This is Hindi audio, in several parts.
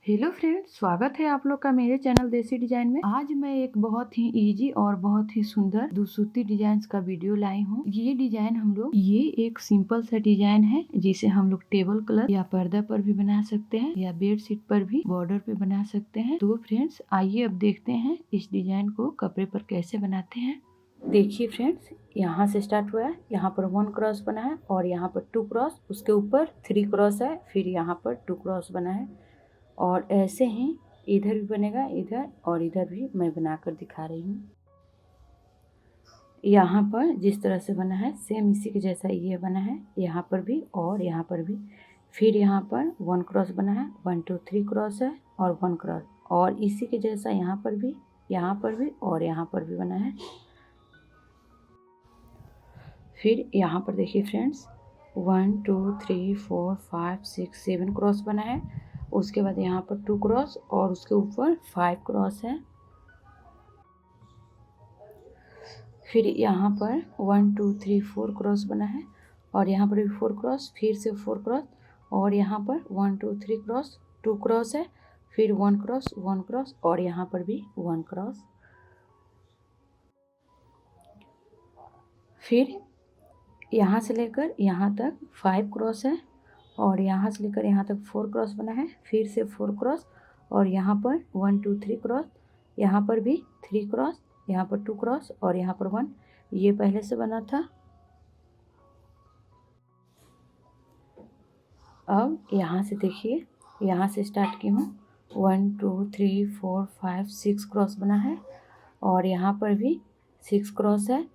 हेलो फ्रेंड्स, स्वागत है आप लोग का मेरे चैनल देसी डिजाइन में। आज मैं एक बहुत ही इजी और बहुत ही सुंदर दुसूती डिजाइन का वीडियो लाई हूँ। ये डिजाइन ये एक सिंपल सा डिजाइन है जिसे हम लोग टेबल क्लॉथ या पर्दा पर भी बना सकते हैं या बेड शीट पर भी बॉर्डर पे बना सकते हैं। तो फ्रेंड्स आइए अब देखते हैं इस डिजाइन को कपड़े पर कैसे बनाते हैं। देखिए फ्रेंड्स, यहाँ से स्टार्ट हुआ है, यहाँ पर 1 क्रॉस बना है और यहाँ पर 2 क्रॉस, उसके ऊपर 3 क्रॉस है, फिर यहाँ पर 2 क्रॉस बना है और ऐसे ही इधर भी बनेगा, इधर और इधर भी मैं बनाकर दिखा रही हूँ। यहाँ पर जिस तरह से बना है सेम इसी के जैसा ये बना है, यहाँ पर भी और यहाँ पर भी। फिर यहाँ पर 1 क्रॉस बना है, 1 2 3 क्रॉस है और 1 क्रॉस, और इसी के जैसा यहाँ पर भी, यहाँ पर भी और यहाँ पर भी बना है। फिर यहाँ पर देखिए फ्रेंड्स, 1 2 3 4 5 6 7 क्रॉस बना है। उसके बाद यहाँ पर 2 क्रॉस और उसके ऊपर 5 क्रॉस है। फिर यहाँ पर 1 2 3 4 क्रॉस बना है और यहाँ पर भी 4 क्रॉस, फिर से 4 क्रॉस और यहाँ पर 1 2 3 क्रॉस, 2 क्रॉस है, फिर 1 क्रॉस 1 क्रॉस और यहाँ पर भी 1 क्रॉस। फिर यहाँ से लेकर यहाँ तक 5 क्रॉस है और यहाँ से लेकर यहाँ तक 4 क्रॉस बना है, फिर से 4 क्रॉस और यहाँ पर 1 2 3 क्रॉस, यहाँ पर भी 3 क्रॉस, यहाँ पर 2 क्रॉस और यहाँ पर 1, ये पहले से बना था। अब यहाँ से देखिए, यहाँ से स्टार्ट की हूँ, 1 2 3 4 5 6 क्रॉस बना है और यहाँ पर भी 6 क्रॉस है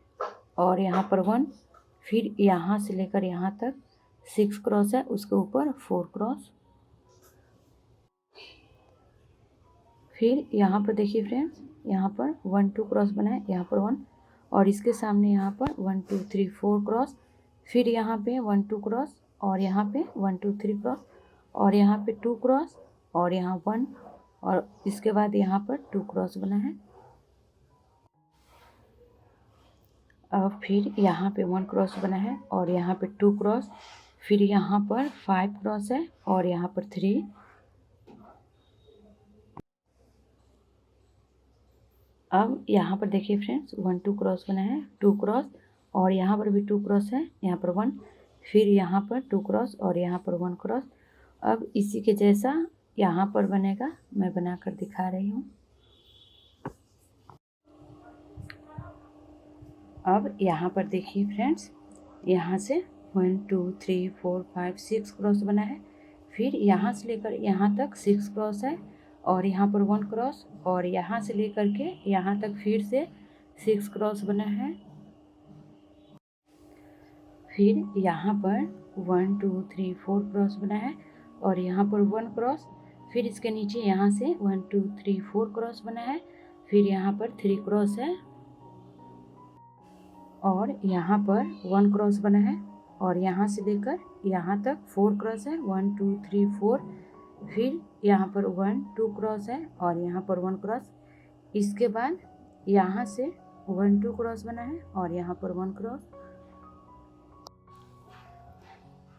और यहाँ पर 1, फिर यहाँ से लेकर यहाँ तक 6 क्रॉस है, उसके ऊपर 4 क्रॉस। फिर यहाँ पर देखिए फ्रेंड्स, यहाँ पर 1 2 क्रॉस बना है, यहाँ पर 1 और इसके सामने यहाँ पर 1 2 3 4 क्रॉस, फिर यहाँ पे 1 2 क्रॉस और यहाँ पे 1 2 3 क्रॉस और यहाँ पे 2 क्रॉस और यहाँ 1 और इसके बाद यहाँ पर 2 क्रॉस बना है। अब फिर यहाँ पे 1 क्रॉस बना है और यहाँ पे 2 क्रॉस, फिर यहाँ पर 5 क्रॉस है और यहाँ पर 3। अब यहाँ पर देखिए फ्रेंड्स, 1 2 क्रॉस बना है, 2 क्रॉस और यहाँ पर भी 2 क्रॉस है, यहाँ पर 1, फिर यहाँ पर 2 क्रॉस और यहाँ पर 1 क्रॉस। अब इसी के जैसा यहाँ पर बनेगा, मैं बनाकर दिखा रही हूँ। अब यहाँ पर देखिए फ्रेंड्स, यहाँ से 1 2 3 4 5 6 क्रॉस बना है, फिर यहाँ से लेकर यहाँ तक 6 क्रॉस है और यहाँ पर 1 क्रॉस और यहाँ से लेकर के यहाँ तक फिर से 6 क्रॉस बना है। फिर यहाँ पर 1 2 3 4 क्रॉस बना है और यहाँ पर 1 क्रॉस, फिर इसके नीचे यहाँ से 1 2 3 4 क्रॉस बना है, फिर यहाँ पर 3 क्रॉस है और यहाँ पर 1 क्रॉस बना है और यहाँ से लेकर यहाँ तक 4 क्रॉस है, 1 2 3 4, फिर यहाँ पर 1 2 क्रॉस है और यहाँ पर 1 क्रॉस। इसके बाद यहाँ से 1 2 क्रॉस बना है और यहाँ पर 1 क्रॉस।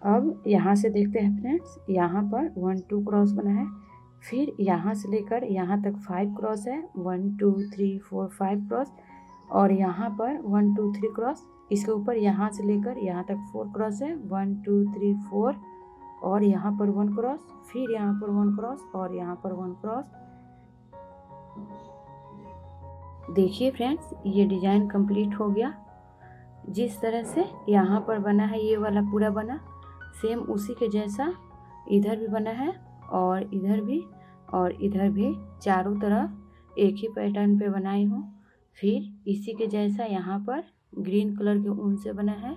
अब यहाँ से देखते हैं फ्रेंड्स, यहाँ पर 1 2 क्रॉस बना है, फिर यहाँ से लेकर यहाँ तक 5 क्रॉस है, 1 2 3 4 5 क्रॉस और यहाँ पर 1 2 3 क्रॉस, इसके ऊपर यहाँ से लेकर यहाँ तक 4 क्रॉस है, 1 2 3 4 और यहाँ पर 1 क्रॉस, फिर यहाँ पर 1 क्रॉस और यहाँ पर 1 क्रॉस। देखिए फ्रेंड्स, ये डिजाइन कंप्लीट हो गया। जिस तरह से यहाँ पर बना है, ये वाला पूरा बना सेम उसी के जैसा इधर भी बना है और इधर भी और इधर भी, चारों तरफ एक ही पैटर्न पे बनाई हूँ। फिर इसी के जैसा यहाँ पर ग्रीन कलर के ऊन से बना है